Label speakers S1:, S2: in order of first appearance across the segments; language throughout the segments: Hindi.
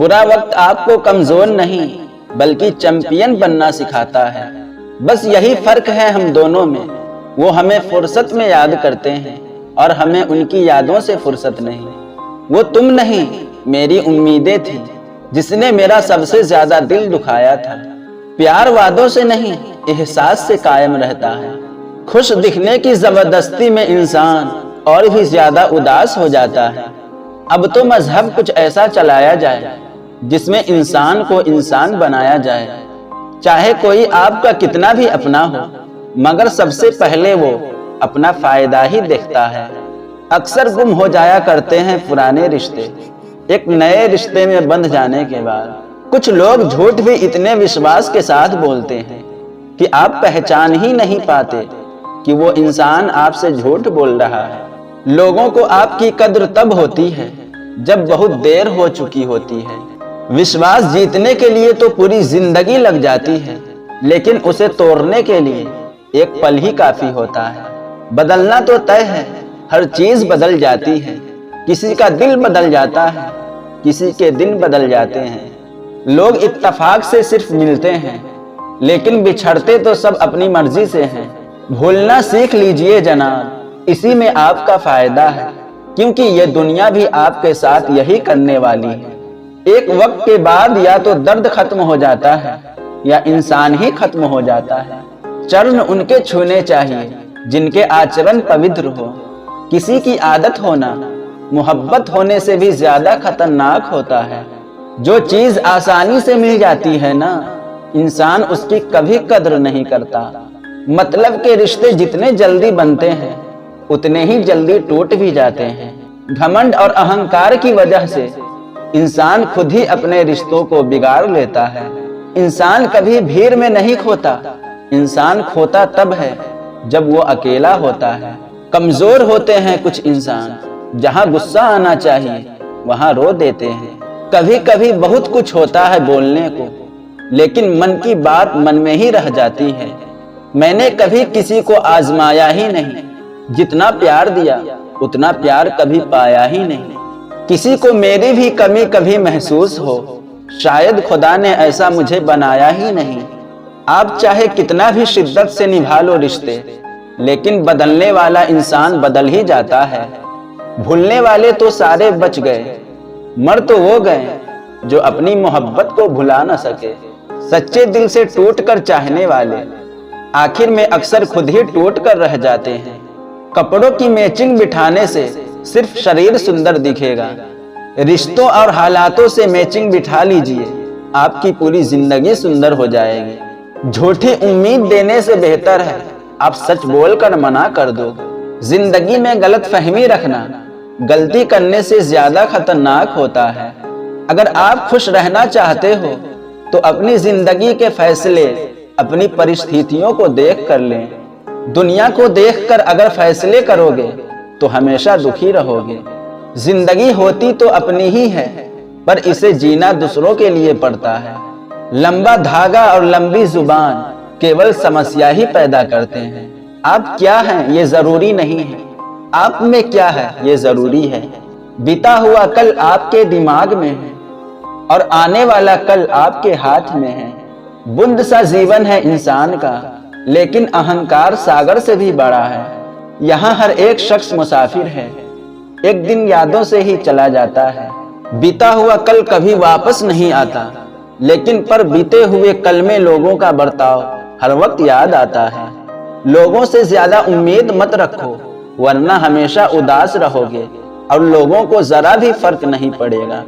S1: बुरा वक्त आपको कमजोर नहीं बल्कि चैंपियन बनना सिखाता है। बस यही फर्क है हम दोनों में, वो हमें फुर्सत में याद करते हैं और हमें उनकी यादों से फुर्सत नहीं। वो तुम नहीं मेरी उम्मीदें थी जिसने मेरा सबसे ज्यादा दिल दुखाया था। प्यार वादों से नहीं एहसास से कायम रहता है। खुश दिखने की जबरदस्ती में इंसान और भी ज्यादा उदास हो जाता है। अब तो मजहब कुछ ऐसा चलाया जाए जिसमें इंसान को इंसान बनाया जाए। चाहे कोई आपका कितना भी अपना हो, मगर सबसे पहले वो अपना फायदा ही देखता है। अक्सर गुम हो जाया करते हैं पुराने रिश्ते एक नए रिश्ते में बंध जाने के बाद। कुछ लोग झूठ भी इतने विश्वास के साथ बोलते हैं कि आप पहचान ही नहीं पाते कि वो इंसान आपसे झूठ बोल रहा है। लोगों को आपकी कद्र तब होती है जब बहुत देर हो चुकी होती है। विश्वास जीतने के लिए तो पूरी जिंदगी लग जाती है, लेकिन उसे तोड़ने के लिए एक पल ही काफी होता है। बदलना तो तय है, हर चीज बदल जाती है। किसी का दिल बदल जाता है, किसी के दिन बदल जाते हैं। लोग इत्तेफाक से सिर्फ मिलते हैं, लेकिन बिछड़ते तो सब अपनी मर्जी से हैं। भूलना सीख लीजिए जनाब, इसी में आपका फायदा है, क्योंकि ये दुनिया भी आपके साथ यही करने वाली है। एक वक्त के बाद या तो दर्द खत्म हो जाता है या इंसान ही खत्म हो जाता है। चरण उनके छूने चाहिए जिनके आचरण पवित्र हो। किसी की आदत होना मोहब्बत होने से भी ज्यादा खतरनाक होता है। जो चीज आसानी से मिल जाती है ना, इंसान उसकी कभी कद्र नहीं करता। मतलब के रिश्ते जितने जल्दी बनते हैं उतने ही जल्दी टूट भी जाते हैं। घमंड और अहंकार की वजह से इंसान खुद ही अपने रिश्तों को बिगाड़ लेता है। इंसान कभी भीड़ में नहीं खोता, इंसान खोता तब है जब वो अकेला होता है। कमजोर होते हैं कुछ इंसान, जहां गुस्सा आना चाहिए वहां रो देते हैं। कभी कभी बहुत कुछ होता है बोलने को, लेकिन मन की बात मन में ही रह जाती है। मैंने कभी किसी को आजमाया ही नहीं, जितना प्यार दिया उतना प्यार कभी पाया ही नहीं। किसी को मेरी भी कमी कभी महसूस हो, शायद खुदा ने ऐसा मुझे बनाया ही नहीं। आप चाहे कितना भी शिद्दत से निभा लो रिश्ते, लेकिन बदलने वाला इंसान बदल ही जाता है। भूलने वाले तो सारे बच गए, मर तो वो गए जो अपनी मोहब्बत को भुला न सके। सच्चे दिल से टूट कर चाहने वाले आखिर में अक्सर खुद ही टूट कर रह जाते हैं। कपड़ों की मैचिंग बिठाने से सिर्फ शरीर सुंदर दिखेगा। रिश्तों और हालातों से मैचिंग बिठा लीजिए, आपकी पूरी जिंदगी सुंदर हो जाएगी। झूठी उम्मीद देने से बेहतर है आप सच बोलकर मना कर दो। जिंदगी में गलत फहमी रखना गलती करने से ज्यादा खतरनाक होता है। अगर आप खुश रहना चाहते हो तो अपनी जिंदगी के फैसले अपनी परिस्थितियों को देख कर लें। दुनिया को देखकर अगर फैसले करोगे तो हमेशा दुखी रहोगे। जिंदगी होती तो अपनी ही है, पर इसे जीना दूसरों के लिए पड़ता है। लंबा धागा और लंबी जुबान केवल समस्या ही पैदा करते हैं। आप क्या हैं ये जरूरी नहीं है, आप में क्या है ये जरूरी है। बीता हुआ कल आपके दिमाग में है और आने वाला कल आपके हाथ में है। बुंद सा जीवन है इंसान का, लेकिन अहंकार सागर से भी बड़ा है। यहाँ हर एक शख्स मुसाफिर है, एक दिन यादों से ही चला जाता है। बीता हुआ कल कभी वापस नहीं आता, लेकिन पर बीते हुए कल में लोगों का बर्ताव हर वक्त याद आता है। लोगों से ज्यादा उम्मीद मत रखो, वरना हमेशा उदास रहोगे और लोगों को जरा भी फर्क नहीं पड़ेगा।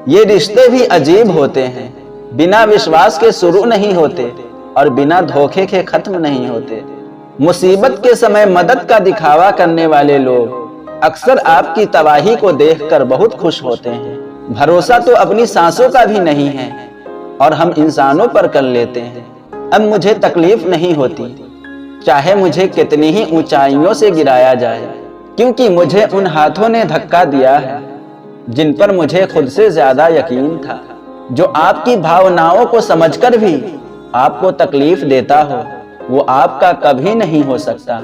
S1: ये रिश्ते भी अजीब होते हैं, बिना विश्वास के शुरू नहीं होते और बिना धोखे के खत्म नहीं होते। मुसीबत के समय मदद का दिखावा करने वाले लोग अक्सर आपकी तबाही को देखकर बहुत खुश होते हैं। भरोसा तो अपनी सांसों का भी नहीं है और हम इंसानों पर कर लेते हैं। अब मुझे तकलीफ नहीं होती, चाहे मुझे कितनी ही ऊंचाइयों से गिराया जाए, क्योंकि मुझे उन हाथों ने धक्का दिया है जिन पर मुझे खुद से ज्यादा यकीन था। जो आपकी भावनाओं को समझकर भी आपको तकलीफ देता हो, वो आपका कभी नहीं हो सकता।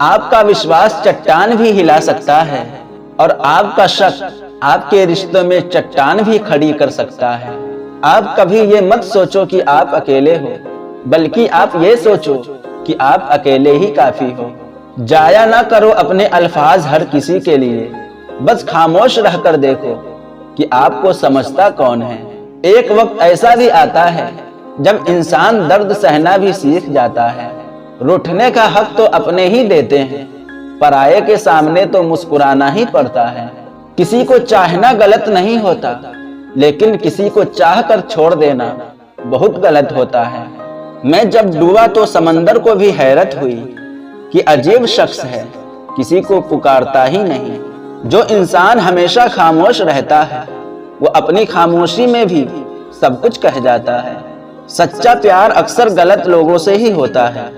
S1: आपका विश्वास चट्टान भी हिला सकता है और आपका शक आपके रिश्तों में चट्टान भी खड़ी कर सकता है। आप कभी ये मत सोचो कि आप अकेले हो, बल्कि आप ये सोचो कि आप अकेले ही काफी हो। जाया ना करो अपने अल्फाज हर किसी के लिए, बस खामोश रहकर देखो कि आपको समझता कौन है। एक वक्त ऐसा भी आता है जब इंसान दर्द सहना भी सीख जाता है। रूठने का हक तो अपने ही देते हैं, पराये के सामने तो मुस्कुराना ही पड़ता है। किसी को चाहना गलत नहीं होता, लेकिन किसी को चाह कर छोड़ देना बहुत गलत होता है। मैं जब डूबा तो समंदर को भी हैरत हुई कि अजीब शख्स है, किसी को पुकारता ही नहीं। जो इंसान हमेशा खामोश रहता है वो अपनी खामोशी में भी सब कुछ कह जाता है। सच्चा प्यार अक्सर गलत लोगों से ही होता है।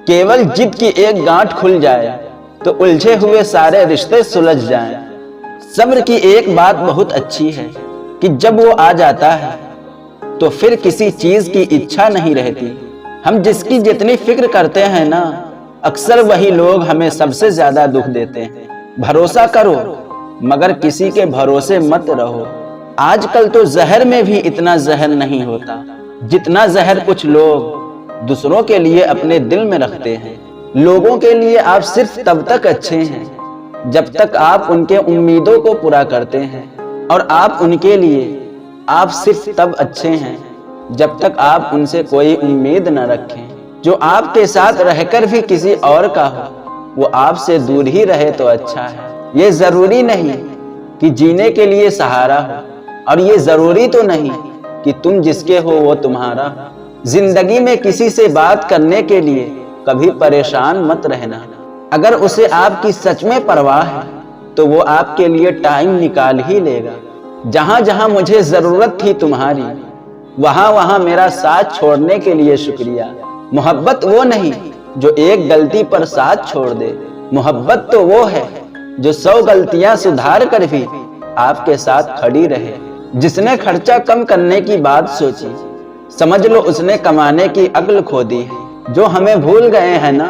S1: केवल जिद की एक गांठ खुल जाए तो उलझे हुए सारे रिश्ते सुलझ जाएं। सब्र की एक बात बहुत अच्छी है कि जब वो आ जाता है तो फिर किसी चीज की इच्छा नहीं रहती। हम जिसकी जितनी फिक्र करते हैं ना, अक्सर वही लोग हमें सबसे ज्यादा दुख देते हैं। भरोसा करो मगर किसी के भरोसे मत रहो। आजकल तो जहर में भी इतना जहर नहीं होता जितना जहर कुछ लोग दूसरों के लिए अपने दिल में रखते हैं। लोगों के लिए आप सिर्फ तब तक अच्छे हैं जब तक आप उनके उम्मीदों को पूरा करते हैं, और आप उनके लिए आप सिर्फ तब अच्छे हैं जब तक आप उनसे कोई उम्मीद न रखें। जो आपके साथ रहकर भी किसी और का हो वो आपसे दूर ही रहे तो अच्छा है। ये जरूरी नहीं कि जीने के लिए सहारा हो, और ये जरूरी तो नहीं कि तुम जिसके हो वो तुम्हारा हो। जिंदगी में किसी से बात करने के लिए कभी परेशान मत रहना। अगर उसे आपकी सच में परवाह है तो वो आपके लिए टाइम निकाल ही लेगा। जहां जहां मुझे जरूरत थी तुम्हारी, वहां वहां मेरा साथ छोड़ने के लिए शुक्रिया। मोहब्बत वो नहीं जो एक गलती पर साथ छोड़ दे, मोहब्बत तो वो है जो 100 गलतियां सुधार कर भी आपके साथ खड़ी रहे। जिसने खर्चा कम करने की बात सोची, समझ लो उसने कमाने की अक्ल खो दी है। जो हमें भूल गए हैं ना,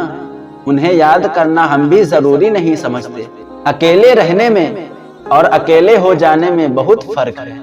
S1: उन्हें याद करना हम भी जरूरी नहीं समझते। अकेले रहने में और अकेले हो जाने में बहुत फर्क है।